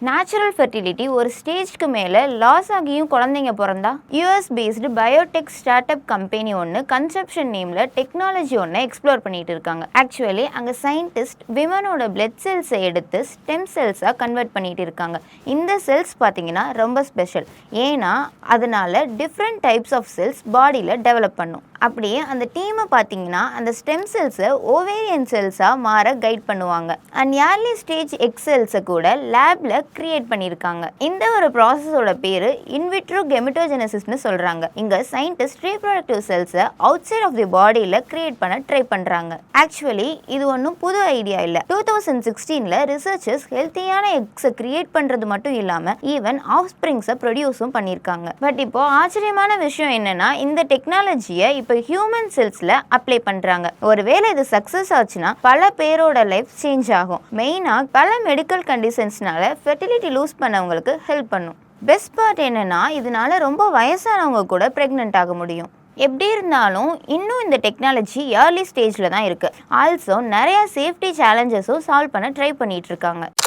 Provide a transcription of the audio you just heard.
Natural fertility ஒரு ஸ்டேஜ்க்கு மேலே லாஸ் ஆகியும் குழந்தைங்க பிறந்தா US based Biotech start up company ஒன்று கன்செப்ஷன் நேமில் டெக்னாலஜி ஒன்று எக்ஸ்ப்ளோர் பண்ணிட்டு இருக்காங்க. ஆக்சுவலி அங்கே சயின்டிஸ்ட் விமனோட பிளட் செல்ஸை எடுத்து ஸ்டெம் செல்ஸாக கன்வெர்ட் பண்ணிட்டு இருக்காங்க. இந்த செல்ஸ் பார்த்தீங்கன்னா ரொம்ப ஸ்பெஷல். ஏன்னா அதனால டிஃப்ரெண்ட் டைப்ஸ் ஆஃப் செல்ஸ் பாடியில் டெவலப் பண்ணும். அப்படியே அந்த டீமை பார்த்தீங்கன்னா அந்த ஸ்டெம் செல்ஸை ஓவேரியன் செல்ஸாக மாற கைட் பண்ணுவாங்க. அண்ட் ஏர்லி ஸ்டேஜ் எக் செல்ஸை கூட லேபில் கிரியேட் பண்ணியிருக்காங்க. இந்த ஒரு ப்ராசஸோட பேர் இன்விட்ரோ கெமிட்டோஜெனசிஸ்னு சொல்கிறாங்க. இங்கே சயின்டிஸ்ட் ரீப்ரொடக்டிவ் செல்ஸை அவுட் சைட் ஆஃப் தி பாடியில் கிரியேட் பண்ண ட்ரை பண்ணுறாங்க. ஆக்சுவலி இது ஒன்றும் புது ஐடியா இல்லை. 2016 ரிசர்ச்சர்ஸ் ஹெல்த்தியான எக்ஸை கிரியேட் பண்ணுறது மட்டும் இல்லாமல் ஈவன் ஆஃப் ஸ்ப்ரிங்ஸை ப்ரொடியூஸும் பண்ணியிருக்காங்க. பட் இப்போ ஆச்சரியமான விஷயம் என்னன்னா இந்த டெக்னாலஜியை இப்போ ஹியூமன் செல்ஸில் அப்ளை பண்ணுறாங்க. ஒருவேளை இது சக்ஸஸ் ஆச்சுன்னா பல பேரோட லைஃப் சேஞ்ச் ஆகும். மெயினாக பல மெடிக்கல் கண்டிஷன்ஸ்னால ஃபெர்டிலிட்டி லூஸ் பண்ணவங்களுக்கு ஹெல்ப் பண்ணும். பெஸ்ட் பார்ட் என்னன்னா இதனால ரொம்ப வயசானவங்க கூட ப்ரெக்னென்ட் ஆக முடியும். எப்படி இருந்தாலும் இன்னும் இந்த டெக்னாலஜி ஏர்லி ஸ்டேஜில் தான் இருக்குது. ஆல்சோ நிறையா சேஃப்டி சேலஞ்சஸும் சால்வ் பண்ண ட்ரை பண்ணிட்டு இருக்காங்க.